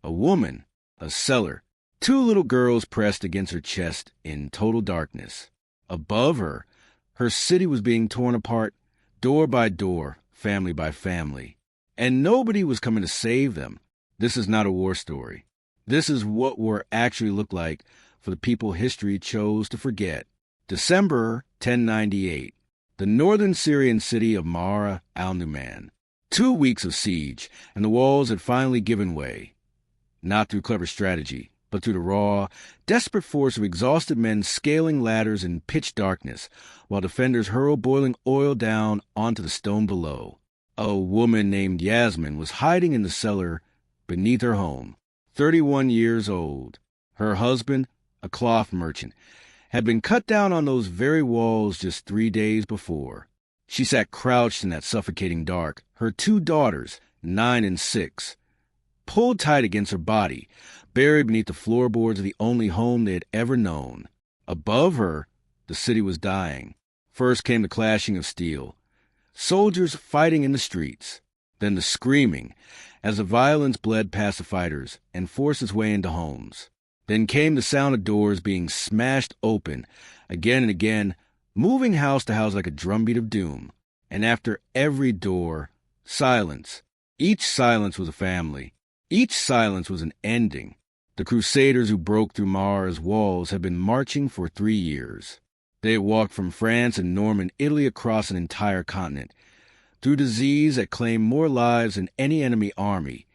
A woman, a cellar, two little girls pressed against her chest in total darkness. Above her, her city was being torn apart, door by door, family by family. And nobody was coming to save them. This is not a war story. This is what war actually looked like for the people history chose to forget. December 1098. The northern Syrian city of Mara al-Numan. 2 weeks of siege, and the walls had finally given way. Not through clever strategy, but through the raw, desperate force of exhausted men scaling ladders in pitch darkness, while defenders hurled boiling oil down onto the stone below. A woman named Yasmin was hiding in the cellar beneath her home, 31 years old. Her husband, a cloth merchant, had been cut down on those very walls just 3 days before. She sat crouched in that suffocating dark, her 2 daughters, 9 and 6, pulled tight against her body, buried beneath the floorboards of the only home they had ever known. Above her, the city was dying. First came the clashing of steel, soldiers fighting in the streets, then the screaming as the violence bled past the fighters and forced its way into homes. Then came the sound of doors being smashed open again and again, moving house to house like a drumbeat of doom. And after every door, silence. Each silence was a family. Each silence was an ending. The crusaders who broke through Mara's walls had been marching for 3 years. They had walked from France and Norman Italy across an entire continent, through disease that claimed more lives than any enemy army,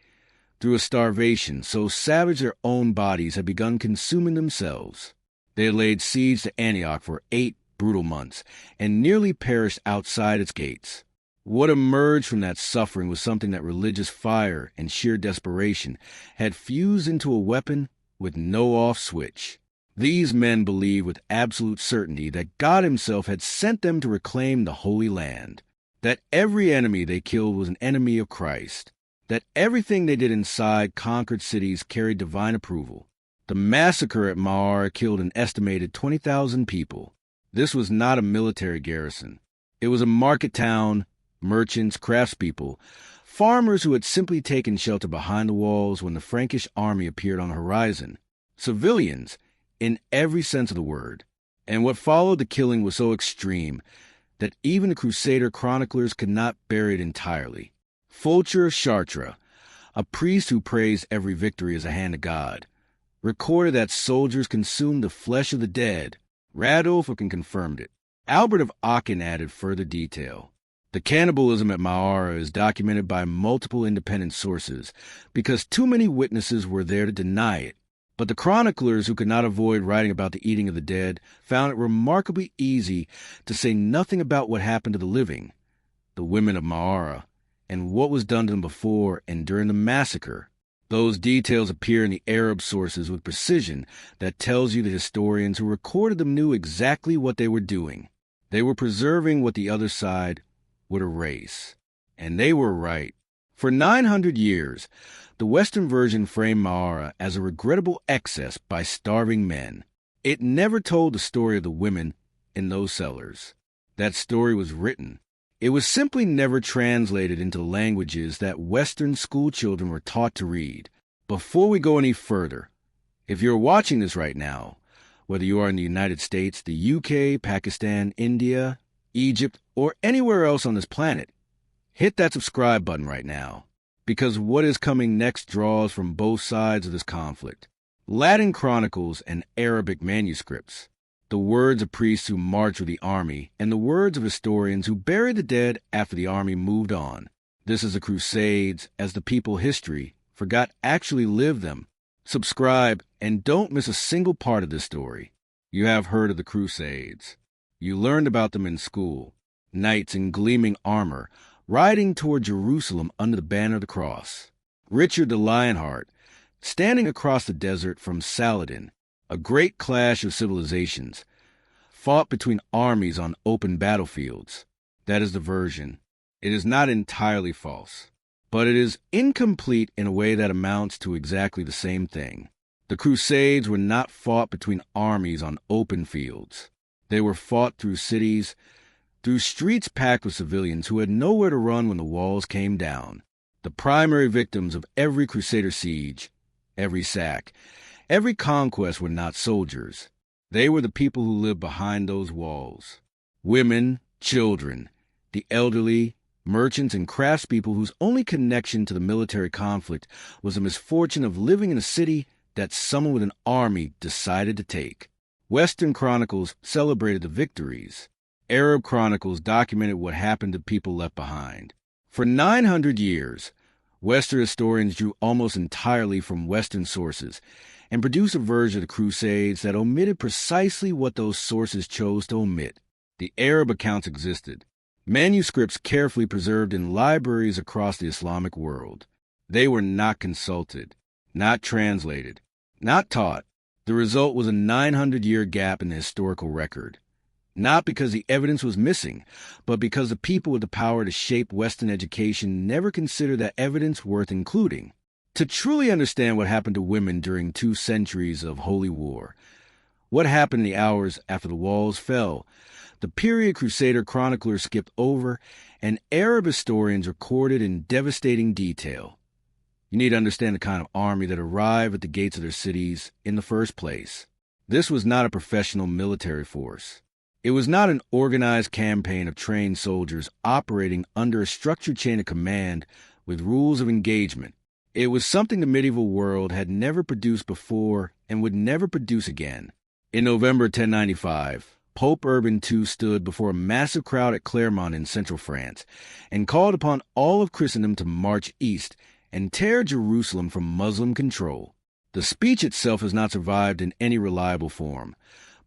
through a starvation so savage their own bodies had begun consuming themselves. They had laid siege to Antioch for 8 brutal months, and nearly perished outside its gates. What emerged from that suffering was something that religious fire and sheer desperation had fused into a weapon with no off switch. These men believed with absolute certainty that God himself had sent them to reclaim the Holy Land, that every enemy they killed was an enemy of Christ, that everything they did inside conquered cities carried divine approval. The massacre at Ma'ar killed an estimated 20,000 people. This was not a military garrison. It was a market town, merchants, craftspeople, farmers who had simply taken shelter behind the walls when the Frankish army appeared on the horizon. Civilians, in every sense of the word. And what followed the killing was so extreme that even the Crusader chroniclers could not bury it entirely. Fulcher Chartres, a priest who praised every victory as a hand of God, recorded that soldiers consumed the flesh of the dead. Radulf confirmed it. Albert of Aachen added further detail. The cannibalism at Ma'ara is documented by multiple independent sources because too many witnesses were there to deny it. But the chroniclers, who could not avoid writing about the eating of the dead, found it remarkably easy to say nothing about what happened to the living, the women of Ma'ara, and what was done to them before and during the massacre. Those details appear in the Arab sources with precision that tells you the historians who recorded them knew exactly what they were doing. They were preserving what the other side would erase. And they were right. For 900 years, the Western version framed Ma'ara as a regrettable excess by starving men. It never told the story of the women in those cellars. That story was written. It was simply never translated into languages that Western school children were taught to read. Before we go any further, if you're watching this right now, whether you are in the United States, the UK, Pakistan, India, Egypt, or anywhere else on this planet, hit that subscribe button right now, because what is coming next draws from both sides of this conflict. Latin chronicles and Arabic manuscripts, the words of priests who marched with the army, and the words of historians who buried the dead after the army moved on. This is the Crusades, as the people history forgot actually lived them. Subscribe and don't miss a single part of this story. You have heard of the Crusades. You learned about them in school. Knights in gleaming armor, riding toward Jerusalem under the banner of the cross. Richard the Lionheart, standing across the desert from Saladin, a great clash of civilizations, fought between armies on open battlefields. That is the version. It is not entirely false, but it is incomplete in a way that amounts to exactly the same thing. The Crusades were not fought between armies on open fields. They were fought through cities, through streets packed with civilians who had nowhere to run when the walls came down. The primary victims of every Crusader siege every sack, every conquest were not soldiers. They were the people who lived behind those walls. Women, children, the elderly, merchants, and craftspeople whose only connection to the military conflict was the misfortune of living in a city that someone with an army decided to take. Western chronicles celebrated the victories. Arab chronicles documented what happened to people left behind. For 900 years, Western historians drew almost entirely from Western sources and produced a version of the Crusades that omitted precisely what those sources chose to omit. The Arab accounts existed, manuscripts carefully preserved in libraries across the Islamic world. They were not consulted, not translated, not taught. The result was a 900-year gap in the historical record. Not because the evidence was missing, but because the people with the power to shape Western education never considered that evidence worth including. To truly understand what happened to women during 2 centuries of holy war, what happened in the hours after the walls fell, the period Crusader chroniclers skipped over, and Arab historians recorded in devastating detail, you need to understand the kind of army that arrived at the gates of their cities in the first place. This was not a professional military force. It was not an organized campaign of trained soldiers operating under a structured chain of command with rules of engagement. It was something the medieval world had never produced before and would never produce again. In November 1095, Pope Urban II stood before a massive crowd at Clermont in central France and called upon all of Christendom to march east and tear Jerusalem from Muslim control. The speech itself has not survived in any reliable form,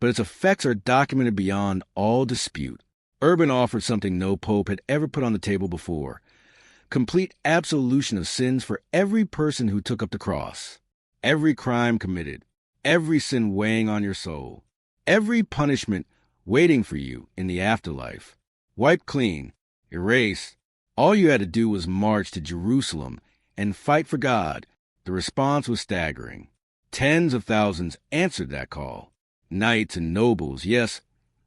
but its effects are documented beyond all dispute. Urban offered something no pope had ever put on the table before: complete absolution of sins for every person who took up the cross, every crime committed, every sin weighing on your soul, every punishment waiting for you in the afterlife. Wiped clean, erased. All you had to do was march to Jerusalem and fight for God. The response was staggering. Tens of thousands answered that call. Knights and nobles, yes,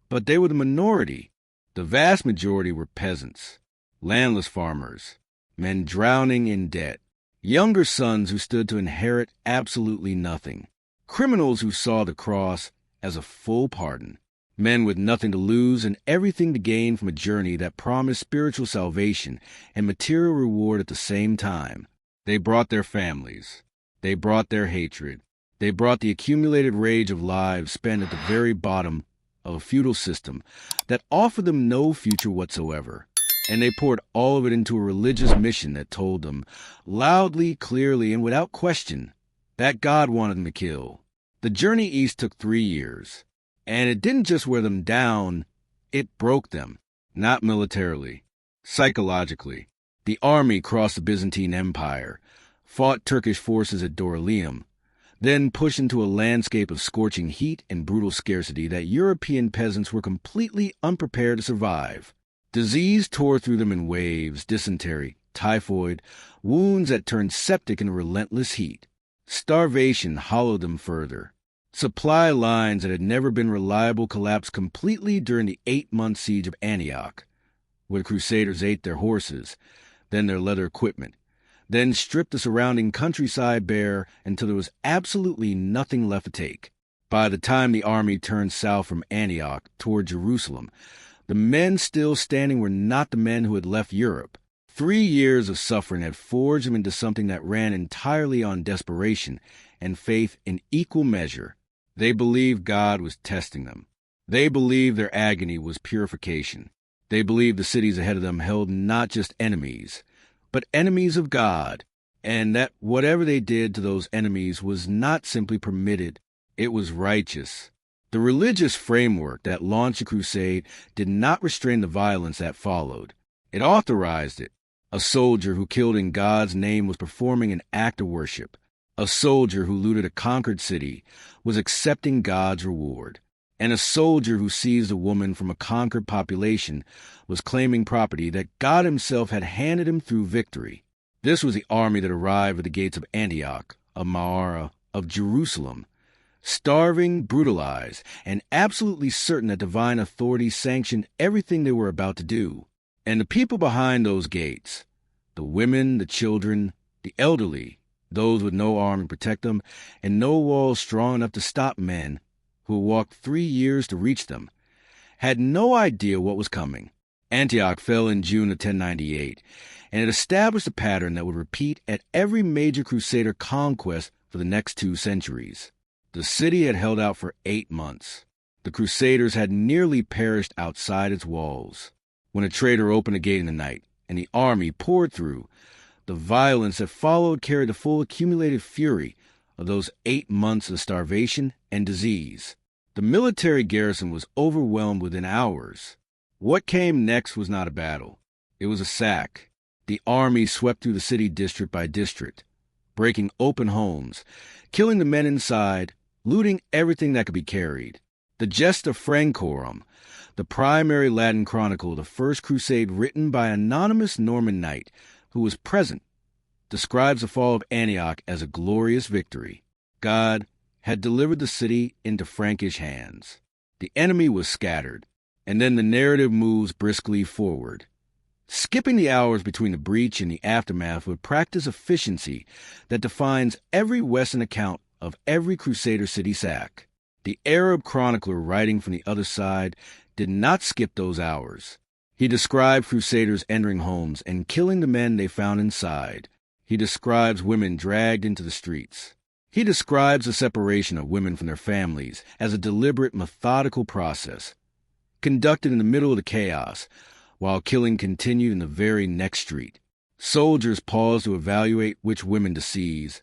but they were the minority. The vast majority were peasants, landless farmers, men drowning in debt, younger sons who stood to inherit absolutely nothing, criminals who saw the cross as a full pardon, men with nothing to lose and everything to gain from a journey that promised spiritual salvation and material reward at the same time. They brought their families. They brought their hatred. They brought the accumulated rage of lives spent at the very bottom of a feudal system that offered them no future whatsoever. And they poured all of it into a religious mission that told them, loudly, clearly, and without question, that God wanted them to kill. The journey east took 3 years, and it didn't just wear them down, it broke them. Not militarily, psychologically. The army crossed the Byzantine Empire, fought Turkish forces at Dorylaeum, then pushed into a landscape of scorching heat and brutal scarcity that European peasants were completely unprepared to survive. Disease tore through them in waves: dysentery, typhoid, wounds that turned septic in relentless heat. Starvation hollowed them further. Supply lines that had never been reliable collapsed completely during the 8-month siege of Antioch, where Crusaders ate their horses, then their leather equipment, then stripped the surrounding countryside bare until there was absolutely nothing left to take. By the time the army turned south from Antioch toward Jerusalem, the men still standing were not the men who had left Europe. 3 years of suffering had forged them into something that ran entirely on desperation and faith in equal measure. They believed God was testing them. They believed their agony was purification. They believed the cities ahead of them held not just enemies, but enemies of God, and that whatever they did to those enemies was not simply permitted, it was righteous. The religious framework that launched the crusade did not restrain the violence that followed. It authorized it. A soldier who killed in God's name was performing an act of worship. A soldier who looted a conquered city was accepting God's reward. And a soldier who seized a woman from a conquered population was claiming property that God himself had handed him through victory. This was the army that arrived at the gates of Antioch, of Maara, of Jerusalem, starving, brutalized, and absolutely certain that divine authority sanctioned everything they were about to do. And the people behind those gates, the women, the children, the elderly, those with no army to protect them, and no walls strong enough to stop men who walked 3 years to reach them, had no idea what was coming. Antioch fell in June of 1098, and it established a pattern that would repeat at every major crusader conquest for the next 2 centuries. The city had held out for 8 months. The crusaders had nearly perished outside its walls. When a traitor opened a gate in the night, and the army poured through, the violence that followed carried the full accumulated fury of those 8 months of starvation and disease. The military garrison was overwhelmed within hours. What came next was not a battle. It was a sack. The army swept through the city district by district, breaking open homes, killing the men inside, looting everything that could be carried. The Gesta Francorum, the primary Latin chronicle of the First Crusade written by an anonymous Norman knight who was present, describes the fall of Antioch as a glorious victory. God had delivered the city into Frankish hands. The enemy was scattered, and then the narrative moves briskly forward. Skipping the hours between the breach and the aftermath would practice efficiency that defines every Western account of every Crusader city sack. The Arab chronicler writing from the other side did not skip those hours. He described Crusaders entering homes and killing the men they found inside. He describes women dragged into the streets. He describes the separation of women from their families as a deliberate, methodical process, conducted in the middle of the chaos, while killing continued in the very next street. Soldiers paused to evaluate which women to seize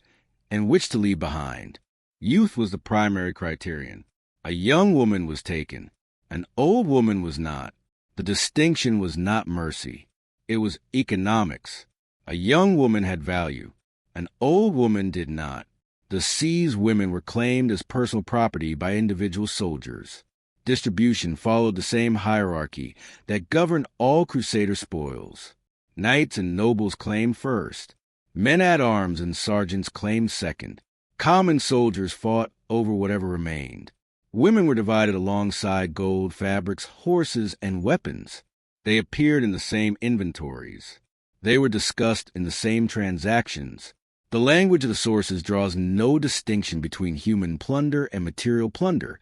and which to leave behind. Youth was the primary criterion. A young woman was taken. An old woman was not. The distinction was not mercy. It was economics. A young woman had value. An old woman did not. The seized women were claimed as personal property by individual soldiers. Distribution followed the same hierarchy that governed all Crusader spoils. Knights and nobles claimed first. Men-at-arms and sergeants claimed second. Common soldiers fought over whatever remained. Women were divided alongside gold, fabrics, horses, and weapons. They appeared in the same inventories. They were discussed in the same transactions. The language of the sources draws no distinction between human plunder and material plunder,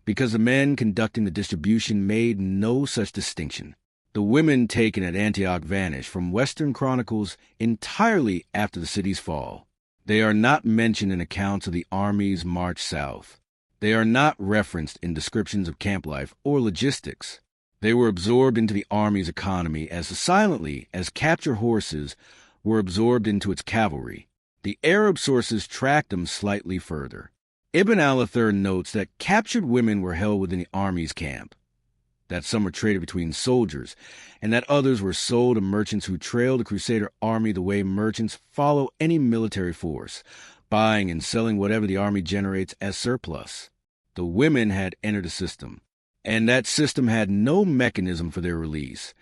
because the men conducting the distribution made no such distinction. The women taken at Antioch vanished from Western chronicles entirely after the city's fall. They are not mentioned in accounts of the army's march south. They are not referenced in descriptions of camp life or logistics. They were absorbed into the army's economy as silently as captured horses were absorbed into its cavalry. The Arab sources tracked them slightly further. Ibn al-Athir notes that captured women were held within the army's camp, that some were traded between soldiers, and that others were sold to merchants who trailed the Crusader army the way merchants follow any military force, buying and selling whatever the army generates as surplus. The women had entered the system, and that system had no mechanism for their release,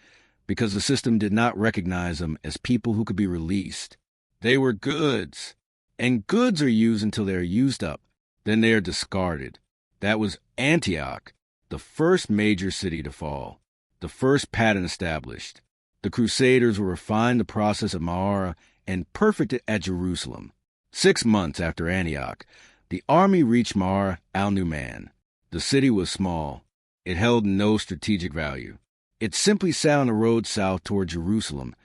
because the system did not recognize them as people who could be released. They were goods, and goods are used until they are used up. Then they are discarded. That was Antioch, the first major city to fall, the first pattern established. The Crusaders will refine the process of Ma'ara and perfect it at Jerusalem. 6 months after Antioch, the army reached Ma'ara al-Numan. The city was small. It held no strategic value. It simply sat on the road south toward Jerusalem,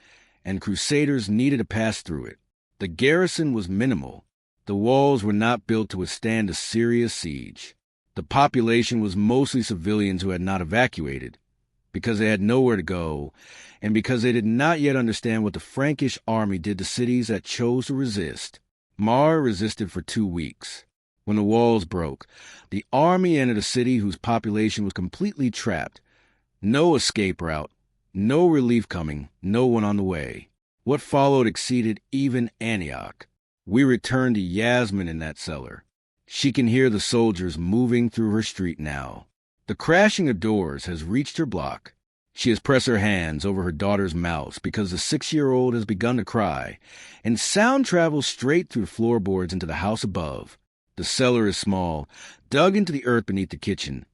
and Crusaders needed to pass through it. The garrison was minimal. The walls were not built to withstand a serious siege. The population was mostly civilians who had not evacuated, because they had nowhere to go, and because they did not yet understand what the Frankish army did to cities that chose to resist. Ma'ara resisted for 2 weeks. When the walls broke, the army entered a city whose population was completely trapped. No escape route, no relief coming, no one on the way. What followed exceeded even Antioch. We return to Yasmin in that cellar. She can hear the soldiers moving through her street now. The crashing of doors has reached her block. She has pressed her hands over her daughter's mouth because the 6-year-old has begun to cry, and sound travels straight through the floorboards into the house above. The cellar is small, dug into the earth beneath the kitchen,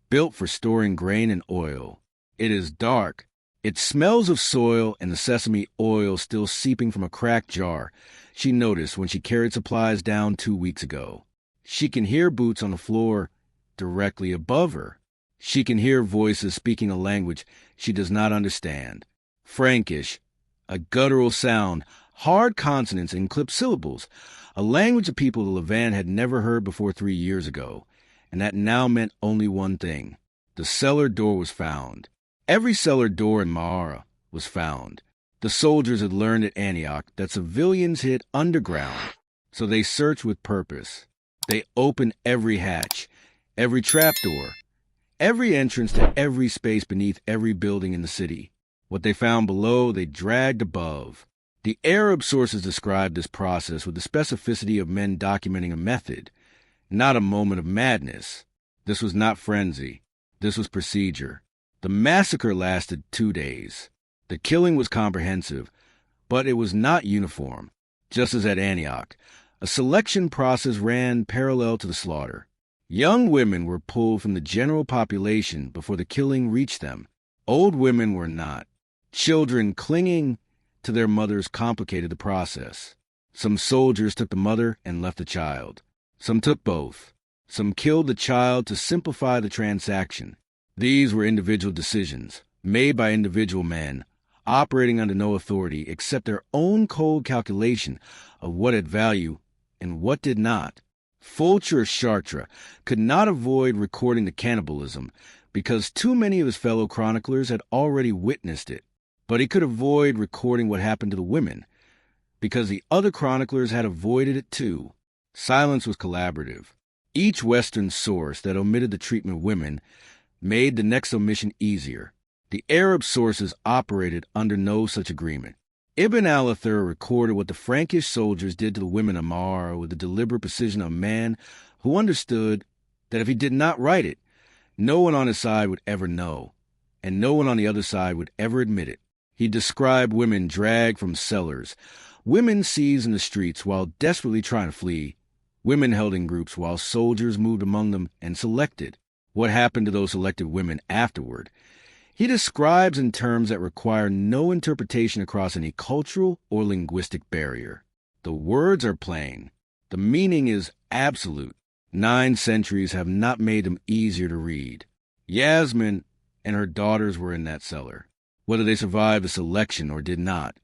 built for storing grain and oil. It is dark, Its smells of soil and the sesame oil still seeping from a cracked jar she noticed when she carried supplies down 2 weeks ago. She can hear boots on the floor directly above her. She can hear voices speaking a language she does not understand. Frankish, a guttural sound, hard consonants and clipped syllables, a language of people the Levant had never heard before 3 years ago, and that now meant only one thing. The cellar door was found. Every cellar door in Ma'ara was found. The soldiers had learned at Antioch that civilians hid underground, so they searched with purpose. They opened every hatch, every trapdoor, every entrance to every space beneath every building in the city. What they found below, they dragged above. The Arab sources described this process with the specificity of men documenting a method, not a moment of madness. This was not frenzy. This was procedure. The massacre lasted 2 days. The killing was comprehensive, but it was not uniform. Just as at Antioch, a selection process ran parallel to the slaughter. Young women were pulled from the general population before the killing reached them. Old women were not. Children clinging to their mothers complicated the process. Some soldiers took the mother and left the child. Some took both. Some killed the child to simplify the transaction. These were individual decisions, made by individual men, operating under no authority except their own cold calculation of what had value and what did not. Fulcher of Chartres could not avoid recording the cannibalism because too many of his fellow chroniclers had already witnessed it. But he could avoid recording what happened to the women because the other chroniclers had avoided it too. Silence was collaborative. Each Western source that omitted the treatment of women made the next omission easier. The Arab sources operated under no such agreement. Ibn al-Athir recorded what the Frankish soldiers did to the women of Ma'ara with the deliberate precision of a man who understood that if he did not write it, no one on his side would ever know, and no one on the other side would ever admit it. He described women dragged from cellars, women seized in the streets while desperately trying to flee, women held in groups while soldiers moved among them and selected. What happened to those selected women afterward? He describes in terms that require no interpretation across any cultural or linguistic barrier. The words are plain. The meaning is absolute. 9 centuries have not made them easier to read. Yasmin and her daughters were in that cellar. Whether they survived the selection or did not,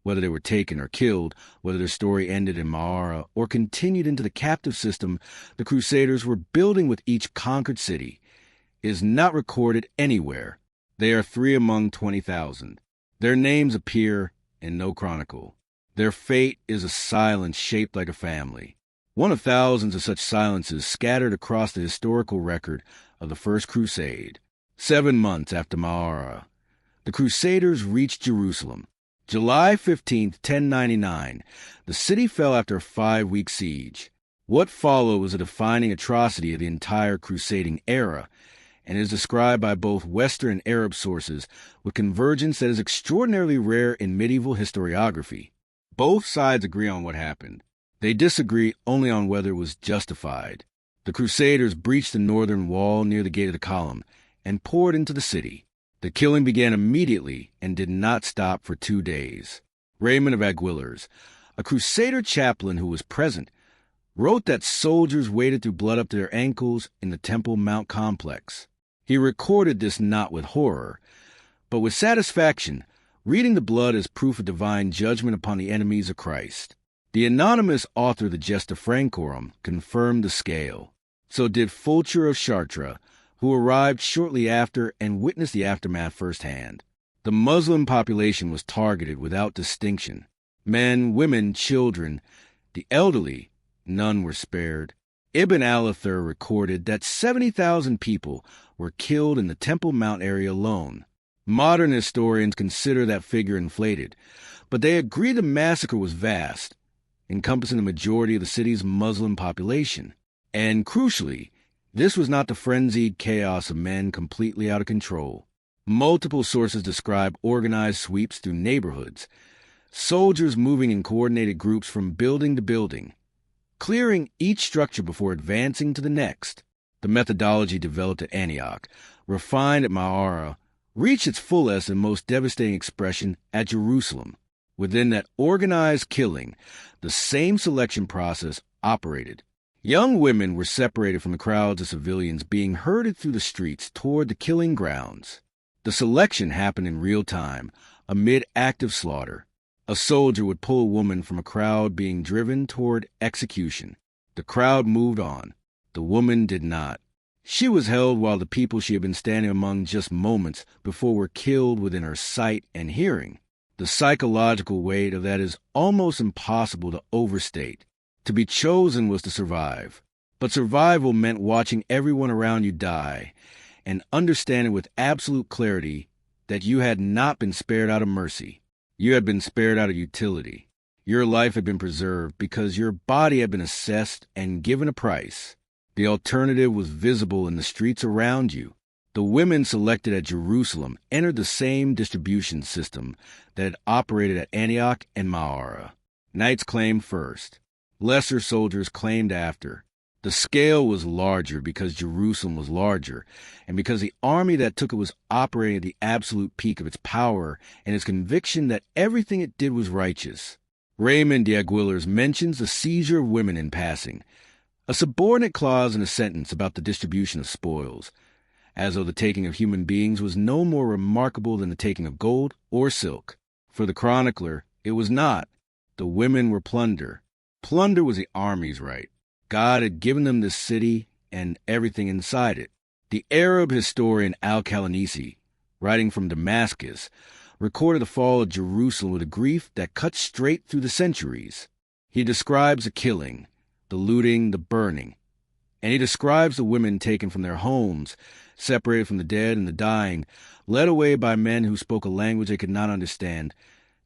whether they were taken or killed, whether their story ended in Ma'ara or continued into the captive system the Crusaders were building with each conquered city, is not recorded anywhere. They are 3 among 20,000. Their names appear in no chronicle. Their fate is a silence shaped like a family. One of thousands of such silences scattered across the historical record of the First Crusade. 7 months after Ma'ara, the Crusaders reached Jerusalem. July 15, 1099, the city fell after a 5-week siege. What followed was a defining atrocity of the entire crusading era, and is described by both Western and Arab sources with convergence that is extraordinarily rare in medieval historiography. Both sides agree on what happened. They disagree only on whether it was justified. The Crusaders breached the northern wall near the Gate of the Column and poured into the city. The killing began immediately and did not stop for 2 days. Raymond of Aguilers, a Crusader chaplain who was present, wrote that soldiers waded through blood up to their ankles in the Temple Mount complex. He recorded this not with horror, but with satisfaction, reading the blood as proof of divine judgment upon the enemies of Christ. The anonymous author of the Gesta Francorum confirmed the scale. So did Fulcher of Chartres, who arrived shortly after and witnessed the aftermath firsthand. The Muslim population was targeted without distinction. Men, women, children, the elderly, none were spared. Ibn al-Athir recorded that 70,000 people were killed in the Temple Mount area alone. Modern historians consider that figure inflated, but they agree the massacre was vast, encompassing the majority of the city's Muslim population. And crucially, this was not the frenzied chaos of men completely out of control. Multiple sources describe organized sweeps through neighborhoods, soldiers moving in coordinated groups from building to building, clearing each structure before advancing to the next. The methodology developed at Antioch, refined at Ma'ara, reached its fullest and most devastating expression at Jerusalem. Within that organized killing, the same selection process operated. Young women were separated from the crowds of civilians being herded through the streets toward the killing grounds. The selection happened in real time, amid active slaughter. A soldier would pull a woman from a crowd being driven toward execution. The crowd moved on. The woman did not. She was held while the people she had been standing among just moments before were killed within her sight and hearing. The psychological weight of that is almost impossible to overstate. To be chosen was to survive, but survival meant watching everyone around you die and understanding with absolute clarity that you had not been spared out of mercy. You had been spared out of utility. Your life had been preserved because your body had been assessed and given a price. The alternative was visible in the streets around you. The women selected at Jerusalem entered the same distribution system that had operated at Antioch and Maara. Knights claimed first. Lesser soldiers claimed after. The scale was larger because Jerusalem was larger, and because the army that took it was operating at the absolute peak of its power and its conviction that everything it did was righteous. Raymond d'Aguilers mentions the seizure of women in passing, a subordinate clause in a sentence about the distribution of spoils, as though the taking of human beings was no more remarkable than the taking of gold or silk. For the chronicler, it was not. The women were plunder. Plunder was the army's right. God had given them this city and everything inside it. The Arab historian Al-Qalanisi, writing from Damascus, recorded the fall of Jerusalem with a grief that cut straight through the centuries. He describes the killing, the looting, the burning, and he describes the women taken from their homes, separated from the dead and the dying, led away by men who spoke a language they could not understand,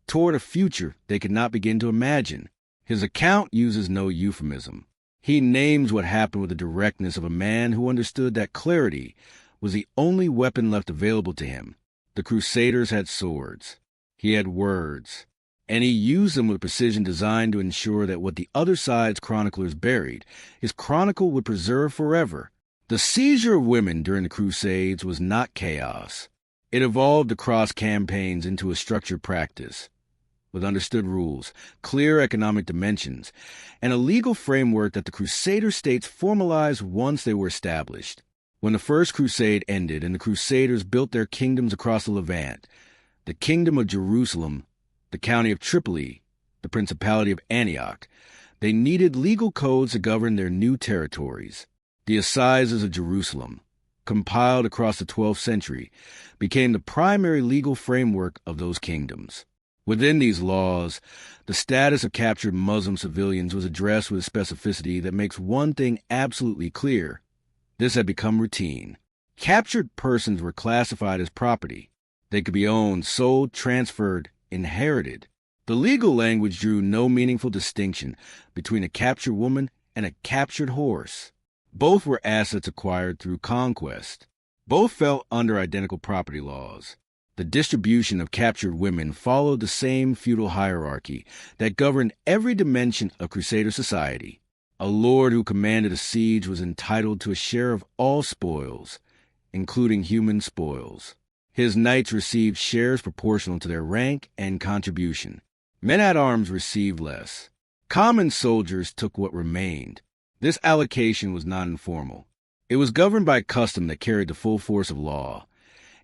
toward a future they could not begin to imagine. His account uses no euphemism. He names what happened with the directness of a man who understood that clarity was the only weapon left available to him. The Crusaders had swords. He had words. And he used them with a precision designed to ensure that what the other side's chroniclers buried, his chronicle would preserve forever. The seizure of women during the Crusades was not chaos. It evolved across campaigns into a structured practice, with understood rules, clear economic dimensions, and a legal framework that the Crusader states formalized once they were established. When the First Crusade ended and the Crusaders built their kingdoms across the Levant, the Kingdom of Jerusalem, the County of Tripoli, the Principality of Antioch, they needed legal codes to govern their new territories. The Assizes of Jerusalem, compiled across the 12th century, became the primary legal framework of those kingdoms. Within these laws, the status of captured Muslim civilians was addressed with a specificity that makes one thing absolutely clear. This had become routine. Captured persons were classified as property. They could be owned, sold, transferred, inherited. The legal language drew no meaningful distinction between a captured woman and a captured horse. Both were assets acquired through conquest. Both fell under identical property laws. The distribution of captured women followed the same feudal hierarchy that governed every dimension of Crusader society. A lord who commanded a siege was entitled to a share of all spoils, including human spoils. His knights received shares proportional to their rank and contribution. Men-at-arms received less. Common soldiers took what remained. This allocation was not informal. It was governed by custom that carried the full force of law,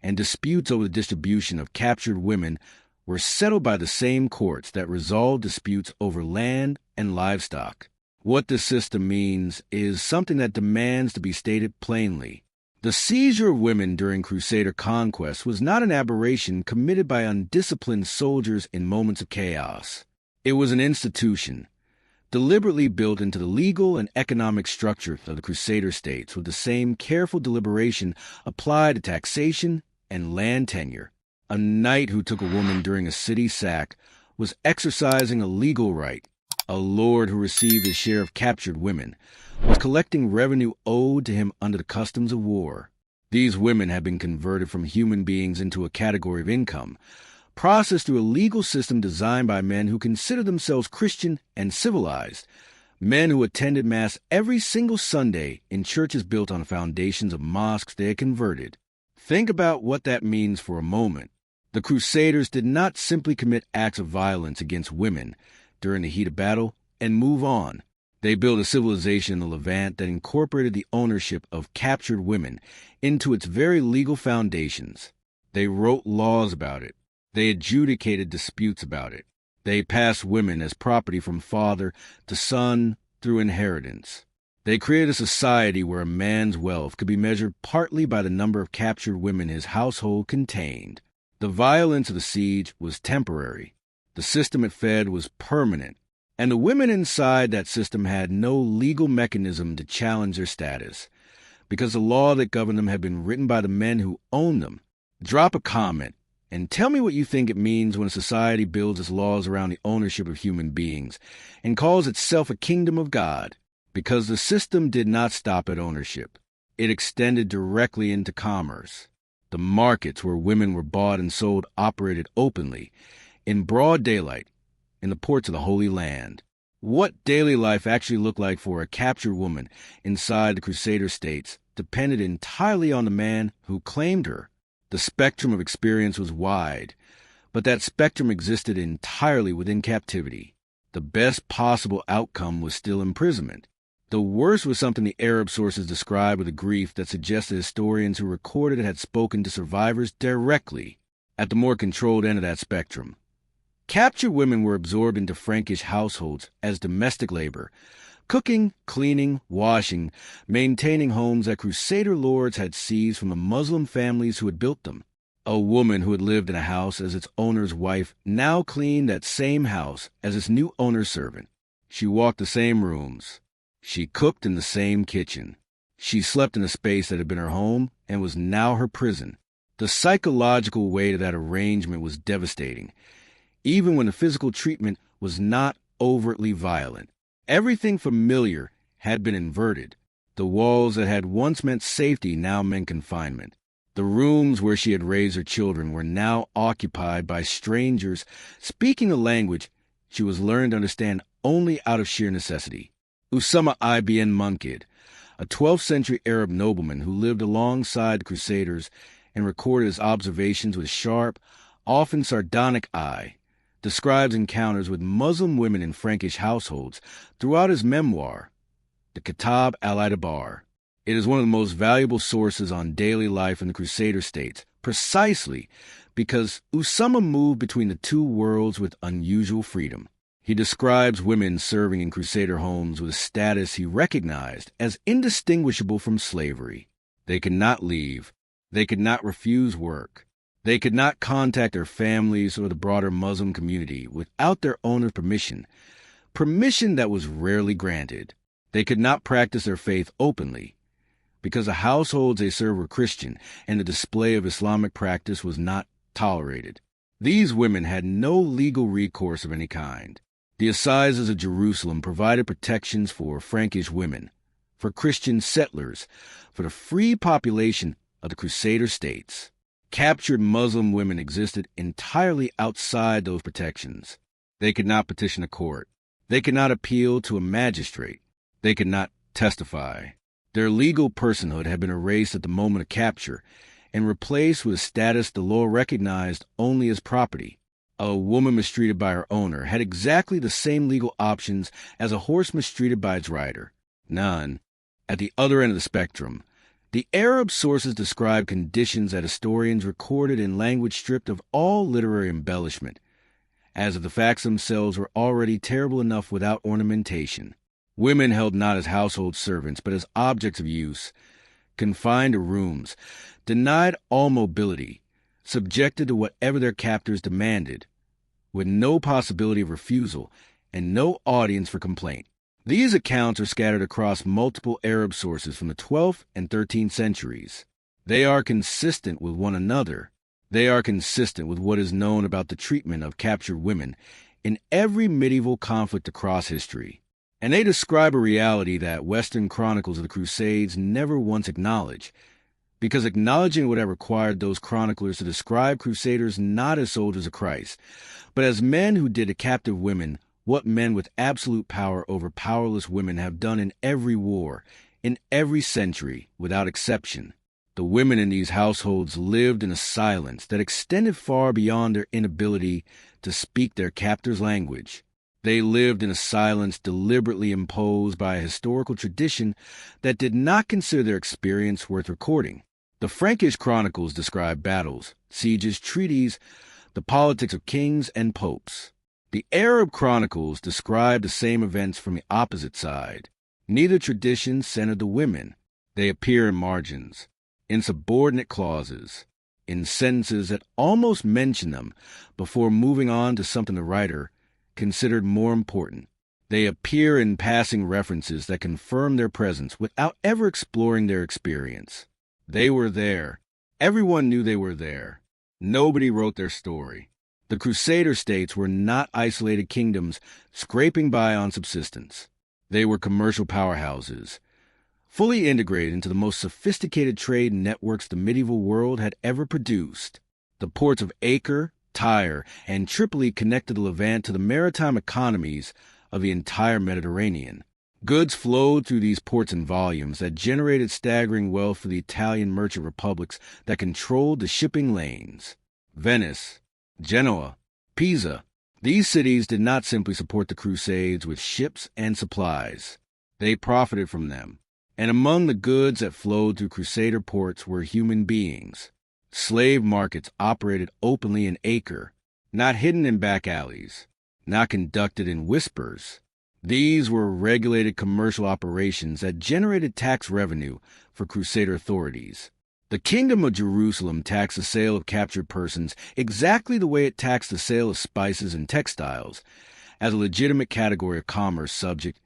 and disputes over the distribution of captured women were settled by the same courts that resolved disputes over land and livestock. What this system means is something that demands to be stated plainly. The seizure of women during Crusader conquest was not an aberration committed by undisciplined soldiers in moments of chaos. It was an institution, deliberately built into the legal and economic structure of the Crusader states with the same careful deliberation applied to taxation and land tenure. A knight who took a woman during a city sack was exercising a legal right. A lord who received his share of captured women was collecting revenue owed to him under the customs of war. These women had been converted from human beings into a category of income, processed through a legal system designed by men who considered themselves Christian and civilized, men who attended Mass every single Sunday in churches built on the foundations of mosques they had converted. Think about what that means for a moment. The Crusaders did not simply commit acts of violence against women during the heat of battle and move on. They built a civilization in the Levant that incorporated the ownership of captured women into its very legal foundations. They wrote laws about it. They adjudicated disputes about it. They passed women as property from father to son through inheritance. They created a society where a man's wealth could be measured partly by the number of captured women his household contained. The violence of the siege was temporary. The system it fed was permanent. And the women inside that system had no legal mechanism to challenge their status, because the law that governed them had been written by the men who owned them. Drop a comment and tell me what you think it means when a society builds its laws around the ownership of human beings and calls itself a kingdom of God. Because the system did not stop at ownership. It extended directly into commerce. The markets where women were bought and sold operated openly, in broad daylight, in the ports of the Holy Land. What daily life actually looked like for a captured woman inside the Crusader states depended entirely on the man who claimed her. The spectrum of experience was wide, but that spectrum existed entirely within captivity. The best possible outcome was still imprisonment. The worst was something the Arab sources described with a grief that suggested historians who recorded it had spoken to survivors directly at the more controlled end of that spectrum. Captured women were absorbed into Frankish households as domestic labor, cooking, cleaning, washing, maintaining homes that Crusader lords had seized from the Muslim families who had built them. A woman who had lived in a house as its owner's wife now cleaned that same house as its new owner's servant. She walked the same rooms. She cooked in the same kitchen. She slept in a space that had been her home and was now her prison. The psychological weight of that arrangement was devastating, even when the physical treatment was not overtly violent. Everything familiar had been inverted. The walls that had once meant safety now meant confinement. The rooms where she had raised her children were now occupied by strangers speaking a language she was learned to understand only out of sheer necessity. Usama ibn Munkid, a 12th century Arab nobleman who lived alongside the Crusaders and recorded his observations with a sharp, often sardonic eye, describes encounters with Muslim women in Frankish households throughout his memoir, the Kitab al-Idabar. It is one of the most valuable sources on daily life in the Crusader states, precisely because Usama moved between the two worlds with unusual freedom. He describes women serving in Crusader homes with a status he recognized as indistinguishable from slavery. They could not leave. They could not refuse work. They could not contact their families or the broader Muslim community without their owner's permission that was rarely granted. They could not practice their faith openly, because the households they served were Christian and the display of Islamic practice was not tolerated. These women had no legal recourse of any kind. The Assizes of Jerusalem provided protections for Frankish women, for Christian settlers, for the free population of the Crusader states. Captured Muslim women existed entirely outside those protections. They could not petition a court. They could not appeal to a magistrate. They could not testify. Their legal personhood had been erased at the moment of capture and replaced with a status the law recognized only as property. A woman mistreated by her owner had exactly the same legal options as a horse mistreated by its rider. None. At the other end of the spectrum, the Arab sources describe conditions that historians recorded in language stripped of all literary embellishment, as if the facts themselves were already terrible enough without ornamentation. Women held not as household servants, but as objects of use, confined to rooms, denied all mobility, subjected to whatever their captors demanded, with no possibility of refusal and no audience for complaint. These accounts are scattered across multiple Arab sources from the 12th and 13th centuries. They are consistent with one another. They are consistent with what is known about the treatment of captured women in every medieval conflict across history. And they describe a reality that Western chronicles of the Crusades never once acknowledged, because acknowledging would have required those chroniclers to describe Crusaders not as soldiers of Christ, but as men who did to captive women what men with absolute power over powerless women have done in every war, in every century, without exception. The women in these households lived in a silence that extended far beyond their inability to speak their captor's language. They lived in a silence deliberately imposed by a historical tradition that did not consider their experience worth recording. The Frankish chronicles describe battles, sieges, treaties, the politics of kings and popes. The Arab chronicles describe the same events from the opposite side. Neither tradition centered the women. They appear in margins, in subordinate clauses, in sentences that almost mention them before moving on to something the writer considered more important. They appear in passing references that confirm their presence without ever exploring their experience. They were there. Everyone knew they were there. Nobody wrote their story. The Crusader states were not isolated kingdoms scraping by on subsistence. They were commercial powerhouses, fully integrated into the most sophisticated trade networks the medieval world had ever produced. The ports of Acre, Tyre, and Tripoli connected the Levant to the maritime economies of the entire Mediterranean. Goods flowed through these ports in volumes that generated staggering wealth for the Italian merchant republics that controlled the shipping lanes. Venice, Genoa, Pisa. These cities did not simply support the Crusades with ships and supplies. They profited from them. And among the goods that flowed through Crusader ports were human beings. Slave markets operated openly in Acre, not hidden in back alleys, not conducted in whispers. These were regulated commercial operations that generated tax revenue for Crusader authorities. The Kingdom of Jerusalem taxed the sale of captured persons exactly the way it taxed the sale of spices and textiles, as a legitimate category of commerce subject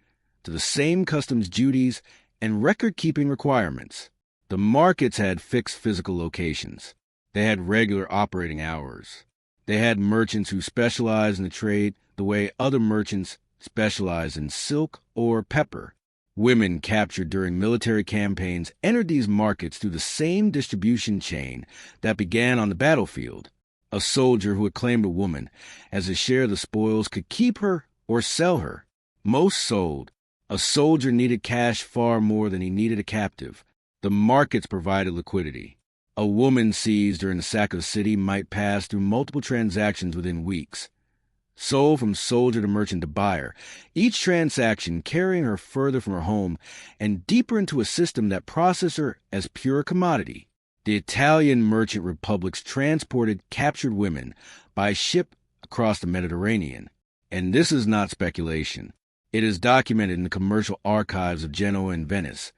to the same customs duties and record-keeping requirements. The markets had fixed physical locations. They had regular operating hours. They had merchants who specialized in the trade the way other merchants specialized in silk or pepper. Women captured during military campaigns entered these markets through the same distribution chain that began on the battlefield. A soldier who had claimed a woman as a share of the spoils could keep her or sell her. Most sold. A soldier needed cash far more than he needed a captive. The markets provided liquidity. A woman seized during the sack of a city might pass through multiple transactions within weeks. Sold from soldier to merchant to buyer, each transaction carrying her further from her home and deeper into a system that processed her as pure commodity. The Italian merchant republics transported captured women by ship across the Mediterranean. And this is not speculation. It is documented in the commercial archives of Genoa and Venice,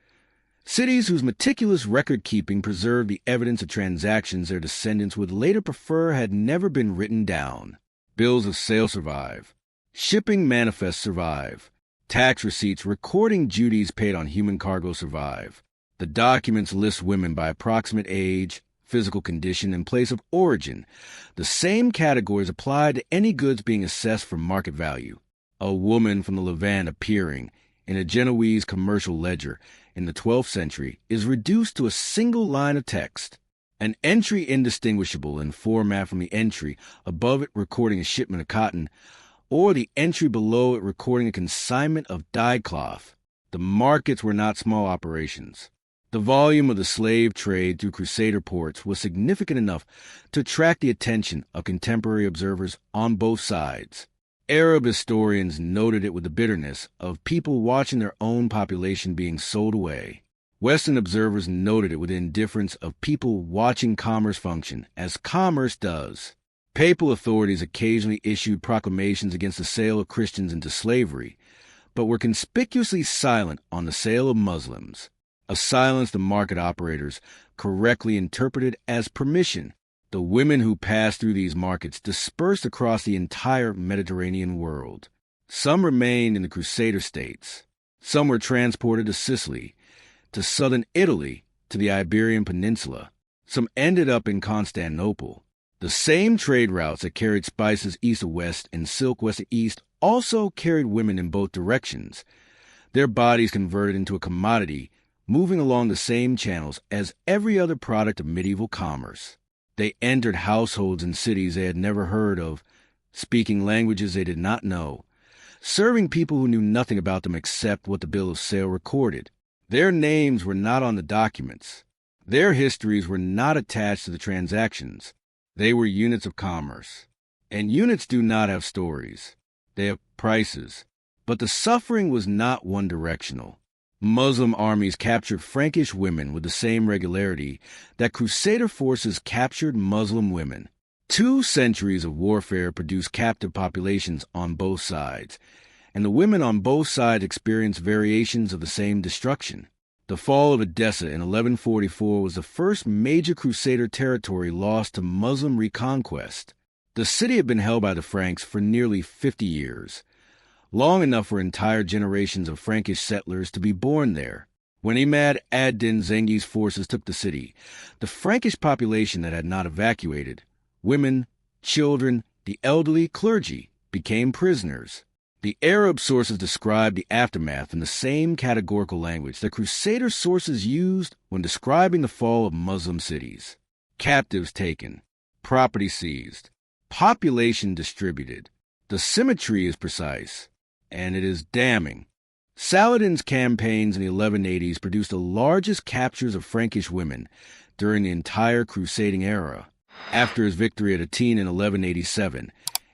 cities whose meticulous record-keeping preserved the evidence of transactions their descendants would later prefer had never been written down. Bills of sale survive. Shipping manifests survive. Tax receipts recording duties paid on human cargo survive. The documents list women by approximate age, physical condition, and place of origin. The same categories apply to any goods being assessed for market value. A woman from the Levant appearing in a Genoese commercial ledger in the 12th century is reduced to a single line of text. An entry indistinguishable in format from the entry above it recording a shipment of cotton, or the entry below it recording a consignment of dyed cloth. The markets were not small operations. The volume of the slave trade through Crusader ports was significant enough to attract the attention of contemporary observers on both sides. Arab historians noted it with the bitterness of people watching their own population being sold away. Western observers noted it with indifference of people watching commerce function, as commerce does. Papal authorities occasionally issued proclamations against the sale of Christians into slavery, but were conspicuously silent on the sale of Muslims, a silence the market operators correctly interpreted as permission. The women who passed through these markets dispersed across the entire Mediterranean world. Some remained in the Crusader states. Some were transported to Sicily, to southern Italy, to the Iberian Peninsula. Some ended up in Constantinople. The same trade routes that carried spices east to west and silk west to east also carried women in both directions, their bodies converted into a commodity, moving along the same channels as every other product of medieval commerce. They entered households in cities they had never heard of, speaking languages they did not know, serving people who knew nothing about them except what the bill of sale recorded. Their names were not on the documents. Their histories were not attached to the transactions. They were units of commerce. And units do not have stories. They have prices. But the suffering was not one-directional. Muslim armies captured Frankish women with the same regularity that Crusader forces captured Muslim women. 2 centuries of warfare produced captive populations on both sides, and the women on both sides experienced variations of the same destruction. The fall of Edessa in 1144 was the first major Crusader territory lost to Muslim reconquest. The city had been held by the Franks for nearly 50 years, long enough for entire generations of Frankish settlers to be born there. When Imad ad-Din Zengi's forces took the city, the Frankish population that had not evacuated, women, children, the elderly, clergy, became prisoners. The Arab sources describe the aftermath in the same categorical language that Crusader sources used when describing the fall of Muslim cities. Captives taken, property seized, population distributed. The symmetry is precise, and it is damning. Saladin's campaigns in the 1180s produced the largest captures of Frankish women during the entire crusading era. After his victory at Athene in 1187,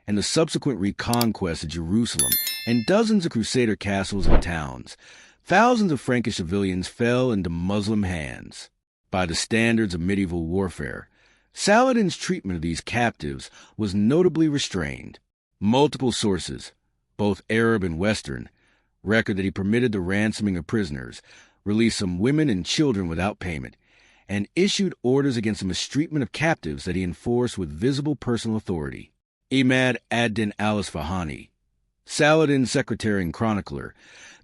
and the subsequent reconquest of Jerusalem and dozens of Crusader castles and towns, thousands of Frankish civilians fell into Muslim hands. By the standards of medieval warfare, Saladin's treatment of these captives was notably restrained. Multiple sources, both Arab and Western, record that he permitted the ransoming of prisoners, released some women and children without payment, and issued orders against the mistreatment of captives that he enforced with visible personal authority. Imad ad-Din al-Isfahani, Saladin's secretary and chronicler,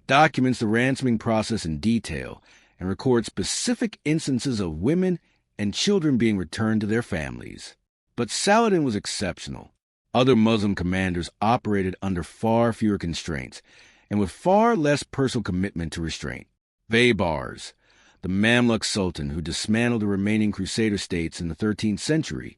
documents the ransoming process in detail and records specific instances of women and children being returned to their families. But Saladin was exceptional. Other Muslim commanders operated under far fewer constraints and with far less personal commitment to restraint. Baybars, the Mamluk Sultan who dismantled the remaining Crusader states in the 13th century,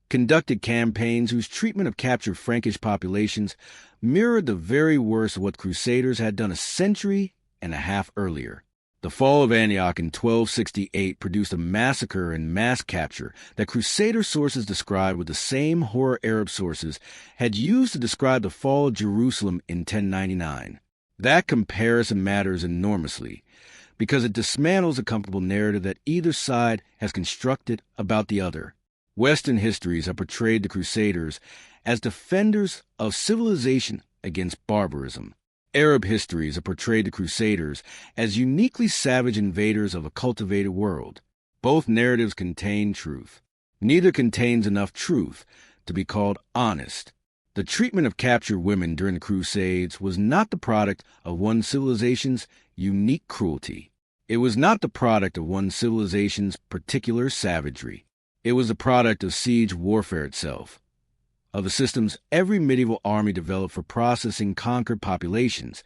conducted campaigns whose treatment of captured Frankish populations mirrored the very worst of what Crusaders had done a century and a half earlier. The fall of Antioch in 1268 produced a massacre and mass capture that Crusader sources described with the same horror Arab sources had used to describe the fall of Jerusalem in 1099. That comparison matters enormously, because it dismantles the comfortable narrative that either side has constructed about the other. Western histories have portrayed the Crusaders as defenders of civilization against barbarism. Arab histories have portrayed the Crusaders as uniquely savage invaders of a cultivated world. Both narratives contain truth. Neither contains enough truth to be called honest. The treatment of captured women during the Crusades was not the product of one civilization's unique cruelty. It was not the product of one civilization's particular savagery. It was the product of siege warfare itself, of the systems every medieval army developed for processing conquered populations,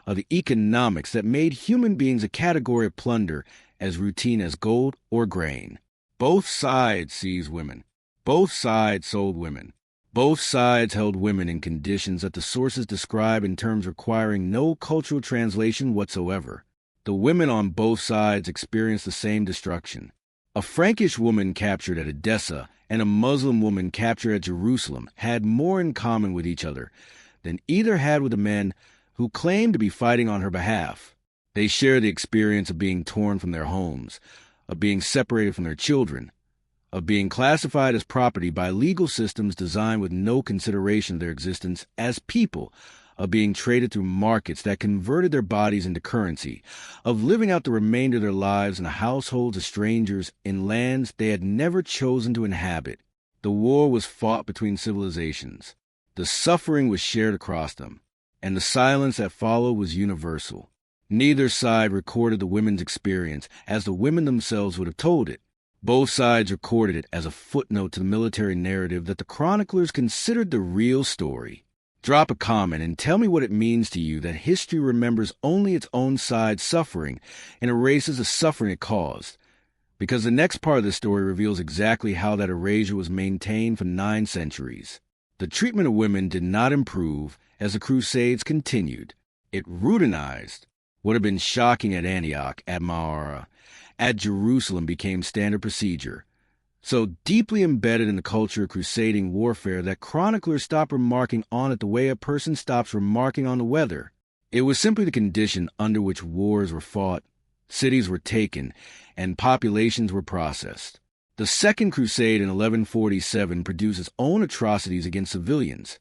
of the economics that made human beings a category of plunder as routine as gold or grain. Both sides seized women. Both sides sold women. Both sides held women in conditions that the sources describe in terms requiring no cultural translation whatsoever. The women on both sides experienced the same destruction. A Frankish woman captured at Edessa and a Muslim woman captured at Jerusalem had more in common with each other than either had with the men who claimed to be fighting on her behalf. They shared the experience of being torn from their homes, of being separated from their children, of being classified as property by legal systems designed with no consideration of their existence as people, of being traded through markets that converted their bodies into currency, of living out the remainder of their lives in the households of strangers in lands they had never chosen to inhabit. The war was fought between civilizations. The suffering was shared across them, and the silence that followed was universal. Neither side recorded the women's experience as the women themselves would have told it. Both sides recorded it as a footnote to the military narrative that the chroniclers considered the real story. Drop a comment and tell me what it means to you that history remembers only its own side's suffering and erases the suffering it caused, because the next part of the story reveals exactly how that erasure was maintained for 9 centuries. The treatment of women did not improve as the Crusades continued. It routinized What had been shocking at Antioch, at Maara, at Jerusalem became standard procedure, so deeply embedded in the culture of crusading warfare that chroniclers stopped remarking on it the way a person stops remarking on the weather. It was simply the condition under which wars were fought, cities were taken, and populations were processed. The Second Crusade in 1147 produced its own atrocities against civilians,